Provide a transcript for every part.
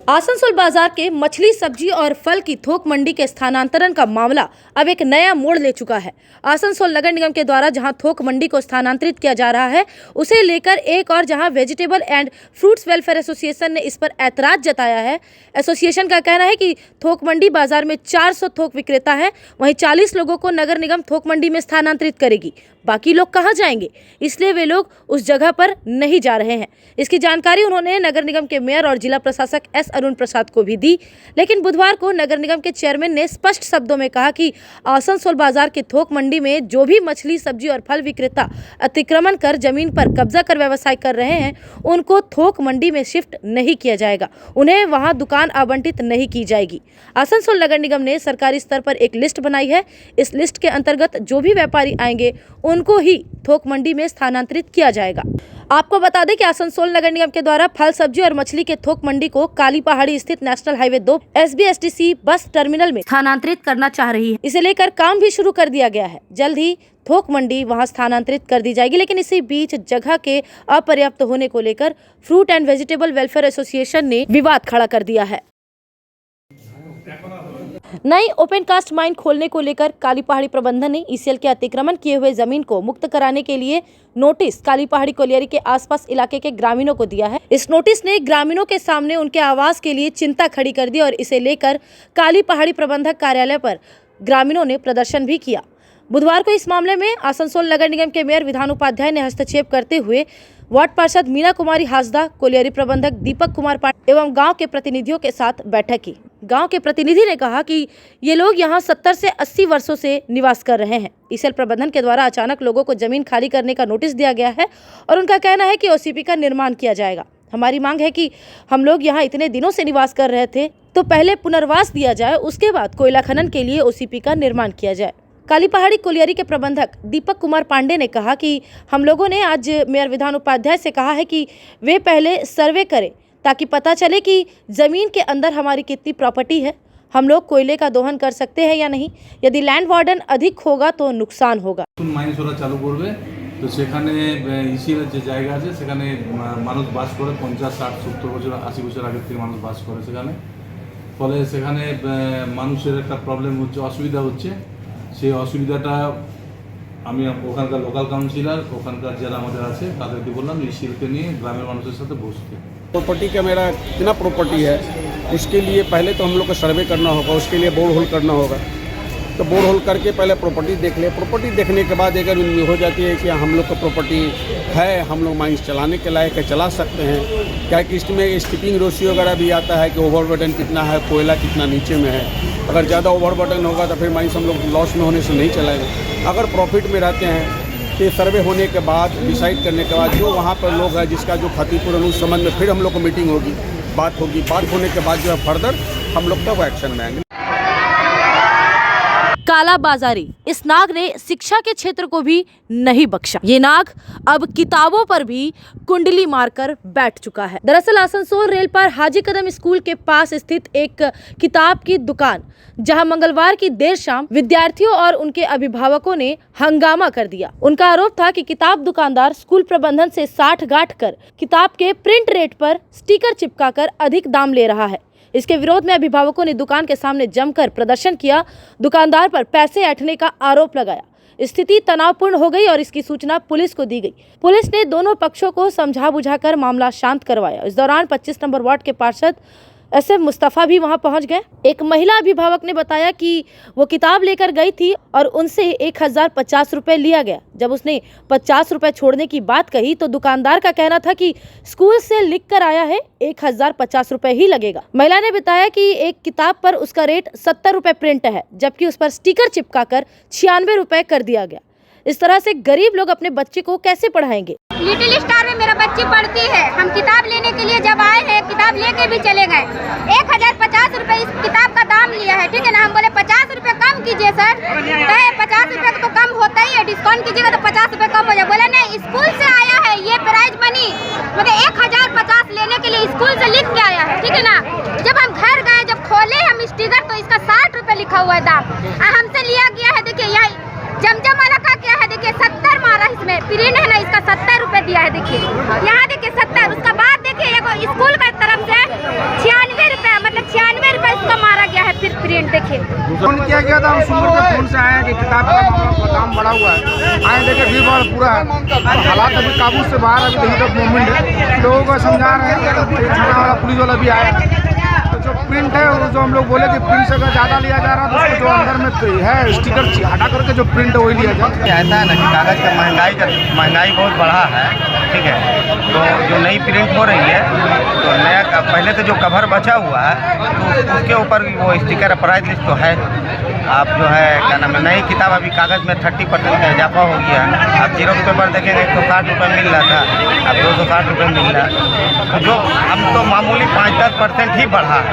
आसनसोल बाजार के मछली, सब्जी और फल की थोक मंडी के स्थानांतरण का मामला अब एक नया मोड़ ले चुका है। आसनसोल नगर निगम के द्वारा जहां थोक मंडी को स्थानांतरित किया जा रहा है, उसे लेकर एक और जहां vegetable and fruits welfare association ने इस पर ऐतराज जताया है। एसोसिएशन का कहना है कि थोक मंडी बाजार में 400 थोक विक्रेता है, वहीं 40 लोगों को नगर निगम थोक मंडी में स्थानांतरित करेगी। बाकी लोग कहां जाएंगे, इसलिए वे लोग उस जगह पर नहीं जा रहे हैं। इसकी जानकारी उन्होंने नगर निगम के मेयर और जिला प्रशासक एस अरुण प्रसाद को भी दी, लेकिन बुधवार को नगर निगम के चेयरमैन ने स्पष्ट शब्दों में कहा कि आसनसोल बाजार के थोक मंडी में जो भी मछली, सब्जी और फल विक्रेता अतिक्रमण कर जमीन पर कब्जा कर व्यवसाय कर रहे हैं, उनको थोक मंडी में शिफ्ट नहीं किया जाएगा, उन्हें वहां दुकान आवंटित नहीं की जाएगी। आसनसोल नगर निगम ने सरकारी स्तर पर एक लिस्ट बनाई है। इस लिस्ट के अंतर्गत जो भी व्यापारी आएंगे उनको ही थोक मंडी में स्थानांतरित किया जाएगा। आपको बता दें कि आसनसोल नगर निगम के द्वारा फल, सब्जी और मछली के थोक मंडी को काली पहाड़ी स्थित national highway 2 SBSTC bus terminal में स्थानांतरित करना चाह रही है। इसे लेकर काम भी शुरू कर दिया गया है। जल्द ही थोक मंडी वहां स्थानांतरित कर दी जाएगी, लेकिन इसी बीच जगह के अपर्याप्त होने को लेकर fruit and vegetable welfare association ने विवाद खड़ा कर दिया है। नई ओपन कास्ट माइन खोलने को लेकर काली पहाड़ी प्रबंधन ने ECL के अतिक्रमण किए हुए जमीन को मुक्त कराने के लिए नोटिस काली पहाड़ी कोलियरी के आसपास इलाके के ग्रामीणों को दिया है। इस नोटिस ने ग्रामीणों के सामने उनके आवास के लिए चिंता खड़ी कर दी और इसे लेकर काली पहाड़ी प्रबंधक कार्यालय पर ग्रामीणों ने प्रदर्शन भी किया। बुधवार को इस मामले में आसनसोल नगर निगम के मेयर विधान उपाध्याय ने हस्तक्षेप करते हुए वार्ड पार्षद मीना कुमारी हासदा, कोलियरी प्रबंधक दीपक कुमार पांडे एवं गांव के प्रतिनिधियों के साथ बैठक की। गांव के प्रतिनिधि ने कहा कि ये लोग यहां 70 से 80 वर्षों से निवास कर रहे हैं। ECL प्रबंधन के द्वारा अचानक लोगों को जमीन खाली करने का नोटिस दिया गया है और उनका कहना है कि OCP का निर्माण किया जाएगा। हमारी मांग है कि हम लोग यहाँ इतने दिनों से निवास कर रहे थे, तो पहले पुनर्वास दिया जाए, उसके बाद कोयला खनन के लिए OCP का निर्माण किया जाए। काली पहाड़ी कोलियरी के प्रबंधक दीपक कुमार पांडे ने कहा कि हम लोगों ने आज मेयर विधान उपाध्याय से कहा है कि वे पहले सर्वे करें ताकि पता चले कि ज़मीन के अंदर हमारी कितनी प्रॉपर्टी है, हम लोग कोयले का दोहन कर सकते हैं या नहीं। यदि लैंड वार्डन अधिक होगा तो नुकसान होगा। माइन्स ওরা চালু করবে, তো সেখানে ECL যে জায়গা আছে সেখানে মানুষ বাস করে 50, 60, 70 বছর 80 বছর আগে থেকে মানুষ বাস করে সেখানে। ফলে সেখানে মানুষের একটা প্রবলেম হচ্ছে, অসুবিধা হচ্ছে। সেই অসুবিধাটা আমি ওখানকার লোকাল কাউন্সিলর, ওখানকার যারা আমাদের আছে তাদেরকে বললাম ECL কে নিয়ে গ্রামের মানুষের সাথে বসতে। प्रॉपर्टी का मेरा कितना प्रॉपर्टी है, उसके लिए पहले तो हम लोग को सर्वे करना होगा, उसके लिए बोर होल करना होगा। तो बोर होल करके पहले प्रॉपर्टी देख ले। प्रॉपर्टी देखने के बाद अगर हो जाती है कि हम लोग का प्रॉपर्टी है, हम लोग माइंस चलाने के लायक है, चला सकते हैं, क्या कि इसमें स्किपिंग रेशियो वगैरह भी आता है कि ओवरबर्डन कितना है, कोयला कितना नीचे में है। अगर ज़्यादा ओवरबर्डन होगा तो फिर माइंस हम लोग लॉस में होने से नहीं चलाएगा। अगर प्रॉफिट में रहते हैं तो सर्वे होने के बाद, डिसाइड करने के बाद जो वहाँ पर लोग हैं जिसका जो क्षतिपूर्ण, उस संबंध में फिर हम लोग को मीटिंग होगी, बात होगी। बात होने के बाद जो है फर्दर हम लोग तब एक्शन में आएंगे। काला बाजारी, इस नाग ने शिक्षा के क्षेत्र को भी नहीं बख्शा। ये नाग अब किताबों पर भी कुंडली मारकर बैठ चुका है। दरअसल आसनसोल रेल पर हाजी कदम स्कूल के पास स्थित एक किताब की दुकान, जहां मंगलवार की देर शाम विद्यार्थियों और उनके अभिभावकों ने हंगामा कर दिया। उनका आरोप था कि किताब दुकानदार स्कूल प्रबंधन से साठ गांठ कर किताब के प्रिंट रेट पर स्टिकर चिपकाकर अधिक दाम ले रहा है। इसके विरोध में अभिभावकों ने दुकान के सामने जमकर प्रदर्शन किया, दुकानदार पर पैसे ऐंठने का आरोप लगाया। स्थिति तनावपूर्ण हो गई और इसकी सूचना पुलिस को दी गई। पुलिस ने दोनों पक्षों को समझा बुझाकर मामला शांत करवाया। इस दौरान 25 नंबर वार्ड के पार्षद SF मुस्तफ़ा भी वहां पहुंच गए। एक महिला अभिभावक ने बताया कि वो किताब लेकर गई थी और उनसे 1050 रुपये लिया गया। जब उसने 50 रुपये छोड़ने की बात कही तो दुकानदार का कहना था कि स्कूल से लिख कर आया है, 1050 रुपये ही लगेगा। महिला ने बताया कि एक किताब पर उसका रेट 70 रुपये प्रिंट है, जबकि उस पर स्टिकर चिपकाकर 96 रुपये कर दिया गया। इस तरह से गरीब लोग अपने बच्चे को कैसे पढ़ाएंगे। लिटिल स्टार में मेरा बच्ची पढ़ती है। हम किताब लेने के लिए जब आए हैं, किताब लेके भी चले गए। 1050 रुपये इस किताब का दाम लिया है, ठीक है ना। हम बोले 50 रुपये कम कीजिए सर, कहे 50 रुपये तो कम होता ही है, डिस्काउंट कीजिएगा तो 50 रुपये कम हो जाए। बोले नहीं, स्कूल से आया है, ये प्राइज मनी मतलब 1050 लेने के लिए स्कूल से लिख के आया है, ठीक है ना। जब हम घर गए, जब खोले हम स्टिकर तो इसका 60 रुपये लिखा हुआ है दाम, हमसे लिया गया है। देखिए यहाँ जमजम वाला का क्या है, देखिए 70 मारा इसमें प्रिंट है ना, इसका 70 रुपये दिया है। देखिए यहाँ देखिए 70, उसका बाद देखिए स्कूल का तरफ से 96 रुपये पड़ा हुआ है। आए देखे भीड़ भाड़ पूरा है, तो हालात अभी काबू से बाहर, अभी देखिए तो मूवमेंट है। लोगों को समझा रहे हैं कि थाना वाला पुलिस वाला भी आया है। तो जो प्रिंट है वो जो हम लोग बोले कि प्रिंट से अगर ज़्यादा लिया जा रहा है तो उसको जो अंदर में है स्टिकर हटा करके जो प्रिंट है वही लिया जाए। ऐसा है ना कि कागज़ का महंगाई बहुत बढ़ा है, ठीक है। तो जो नई प्रिंट हो रही है तो नया पहले तो जो कवर बचा हुआ है तो उसके ऊपर वो स्टिकर प्राइस लिस्ट तो है। आप जो है क्या नाम है, नई किताब अभी कागज़ में 30% का इजाफा हो गया है। आप जीरो पेपर देखेंगे 160 रुपये मिल रहा था, अब 260 रुपये मिल रहा है। तो जो हम तो मामूली 5-10% ही बढ़ा है,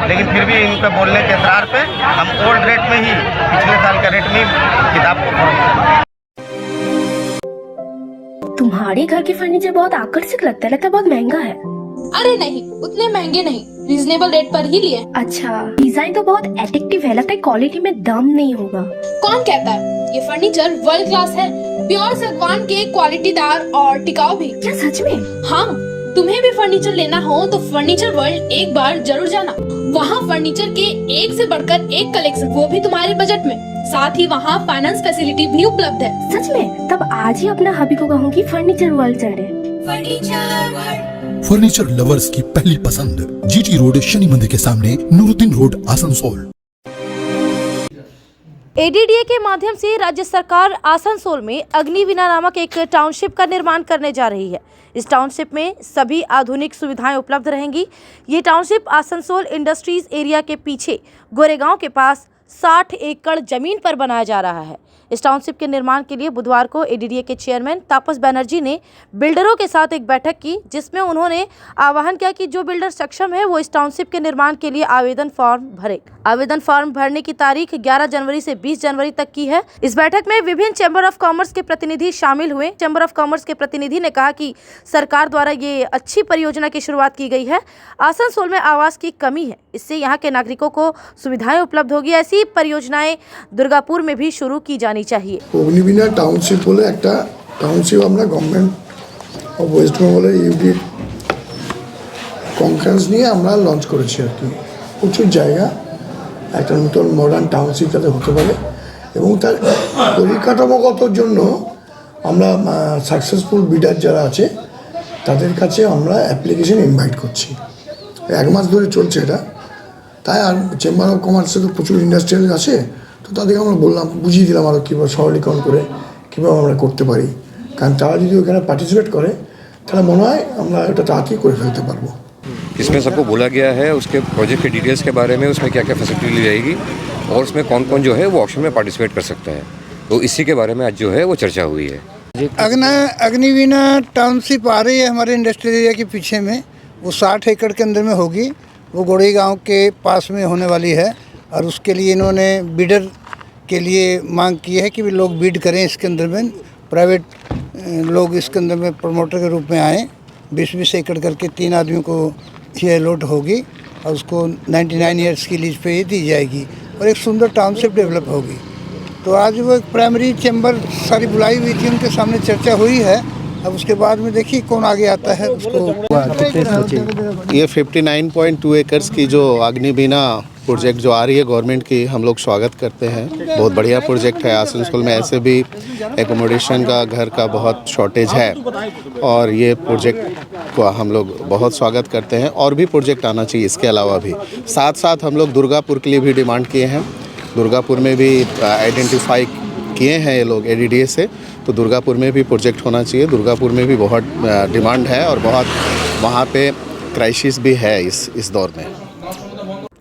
लेकिन फिर भी इनके बोलने के आधार पे हम ओल्ड रेट में ही, पिछले साल के रेट में ही किताब को फरोख्त कर रहे हैं। तुम्हारे घर के फर्नीचर बहुत आकर्षक लगता है बहुत महंगा है। अरे नहीं, उतने महंगे नहीं, रीजनेबल रेट पर ही लिए। अच्छा, डिजाइन तो बहुत एट्रैक्टिव है, लगता है क्वालिटी में दम नहीं होगा। कौन कहता है? ये फर्नीचर वर्ल्ड क्लास है, प्योर सागवान के, क्वालिटीदार और टिकाऊ भी। क्या सच में? हाँ, तुम्हें भी फर्नीचर लेना हो तो फर्नीचर वर्ल्ड एक बार जरूर जाना। वहाँ फर्नीचर के एक से बढ़कर एक कलेक्शन, वो भी तुम्हारे बजट में। साथ ही वहाँ फाइनेंस फैसिलिटी भी उपलब्ध है। सच में? तब आज ही अपना हबी को कहूँगी फर्नीचर वर्ल्ड चले। फर्नीचर लवर्स की पहली पसंद, जीटी रोड, शनि मंदिर के सामने, नूरुद्दीन रोड, आसनसोल। एडीडीए के माध्यम से राज्य सरकार आसनसोल में अग्निवीणा नामक एक टाउनशिप का निर्माण करने जा रही है। इस टाउनशिप में सभी आधुनिक सुविधाएं उपलब्ध रहेंगी। ये टाउनशिप आसनसोल इंडस्ट्रीज एरिया के पीछे गोरेगांव के पास 60 एकड़ जमीन पर बनाया जा रहा है। इस टाउनशिप के निर्माण के लिए बुधवार को एडीडीए के चेयरमैन तापस बनर्जी ने बिल्डरों के साथ एक बैठक की, जिसमें उन्होंने आह्वान किया कि जो बिल्डर सक्षम है वो इस टाउनशिप के निर्माण के लिए आवेदन फॉर्म भरे। आवेदन फॉर्म भरने की तारीख 11 जनवरी से 20 जनवरी तक की है। इस बैठक में विभिन्न चैम्बर ऑफ कॉमर्स के प्रतिनिधि शामिल हुए। चैम्बर ऑफ कॉमर्स के प्रतिनिधि ने कहा कि सरकार द्वारा ये अच्छी परियोजना की शुरुआत की गई है। आसनसोल में आवास की कमी है, इससे यहाँ के नागरिकों को सुविधाएं उपलब्ध होगी। ऐसी परियोजनाएं दुर्गापुर में भी शुरू की जानी चाहिए। অগ্নিবীণা টাউনশিপ বলে একটা টাউনশিপ আমরা গভর্নমেন্ট অফ ওয়েস্ট বেঙ্গলের ইউডি কনফারেন্স নিয়ে আমরা লঞ্চ করেছি আর কি। প্রচুর জায়গা, একটা নতুন মডার্ন টাউনশিপ যাতে হতে পারে এবং তার পরিকাঠামোগতর জন্য আমরা সাকসেসফুল বিডার যারা আছে তাদের কাছে আমরা অ্যাপ্লিকেশন ইনভাইট করছি। 1 মাস ধরে চলছে এটা। তাই আর চেম্বার অফ কমার্সে তো প্রচুর ইন্ডাস্ট্রিয়াল আছে, তো তাদেরকে আমরা বললাম, বুঝিয়ে দিলাম আরও কীভাবে সরলীকরণ করে কীভাবে আমরা করতে পারি। কারণ তারা যদি ওখানে পার্টিসিপেট করে তাহলে মনে হয় আমরা এটা তাড়াতাড়ি করে ফেলতে পারবো। इसमें सबको बोला गया है उसके प्रोजेक्ट के डिटेल्स के बारे में, उसमें क्या क्या फैसिलिटी ली जाएगी और उसमें कौन कौन जो है वो ऑप्शन में पार्टिसिपेट कर सकता है। तो इसी के बारे में आज जो है वो चर्चा हुई है। अग्निवीणा टाउनशिप आ रही है हमारे इंडस्ट्रियल एरिया के पीछे में, वो 60 एकड़ के अंदर में होगी। वो गोड़ी गाँव के पास में होने वाली है और उसके लिए इन्होंने बिडर के लिए मांग की है कि भी लोग बिड करें इसके अंदर में, प्राइवेट लोग इसके अंदर में प्रमोटर के रूप में आएँ। 20-20 एकड़ करके 3 आदमियों को ये अलॉट होगी और उसको 99 ईयर्स की लीज पे ही दी जाएगी और एक सुंदर टाउनशिप डेवलप होगी। तो आज वो एक प्राइमरी चैम्बर सारी बुलाई हुई थी, उनके सामने चर्चा हुई है। अब उसके बाद में देखिए कौन आगे आता है उसको। ये 59.2 एकर्स की जो अग्निवीणा प्रोजेक्ट जो आ रही है गवर्नमेंट की, हम लोग स्वागत करते हैं। बहुत बढ़िया प्रोजेक्ट है। आसनसोल में ऐसे भी एकोमोडेशन का घर का बहुत शॉर्टेज है और ये प्रोजेक्ट को हम लोग बहुत स्वागत करते हैं। और भी प्रोजेक्ट आना चाहिए इसके अलावा भी। साथ साथ हम लोग दुर्गापुर के लिए भी डिमांड किए हैं। दुर्गापुर में भी आइडेंटिफाई किए हैं ये लोग एडीडीए से, तो दुर्गापुर में भी प्रोजेक्ट होना चाहिए। दुर्गापुर में भी बहुत डिमांड है और बहुत वहाँ पे क्राइसिस भी है इस दौर में।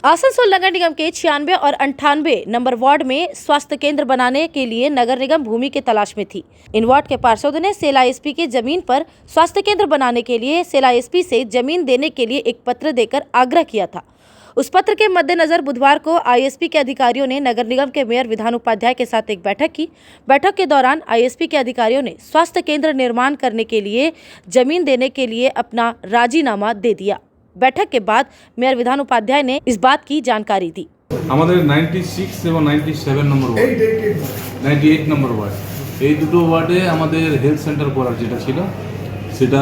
आसनसोल नगर निगम के 96 और 98 नंबर वार्ड में स्वास्थ्य केंद्र बनाने के लिए नगर निगम भूमि की तलाश में थी। इन वार्ड के पार्षदों ने सेला एसपी की जमीन पर स्वास्थ्य केंद्र बनाने के लिए सेला एसपी से जमीन देने के लिए एक पत्र देकर आग्रह किया था। उस पत्र के मद्देनजर बुधवार को आईएसपी के अधिकारियों ने नगर निगम के मेयर विधान उपाध्याय के साथ एक बैठक की। बैठक के दौरान आईएसपी के अधिकारियों ने स्वास्थ्य केंद्र निर्माण करने के लिए जमीन देने के लिए अपना राजीनामा दे दिया। बैठक के बाद मेयर विधान उपाध्याय ने इस बात की जानकारी दी। আমাদের 96 এবং 97 নম্বর ওয়ার্ড, 98 নম্বর ওয়ার্ড, এই দুটো ওয়ার্ডে আমাদের হেলথ সেন্টার করার যেটা ছিল সেটা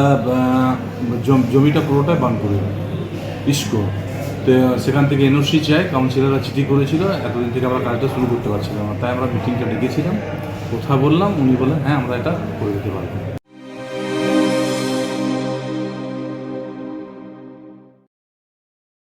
জমিটা পুরোটা বান করে ইস্কো। তো সেখান থেকে এনওসি চাই, কাউন্সিলররা চিঠি করেছিল, এতদিন থেকে আমরা কাজটা শুরু করতে পারছিলাম না। তাই আমরা মিটিংটা ডেকেছিলাম কথা বললাম, উনি বলেন হ্যাঁ আমরা এটা করে দিতে পারবো।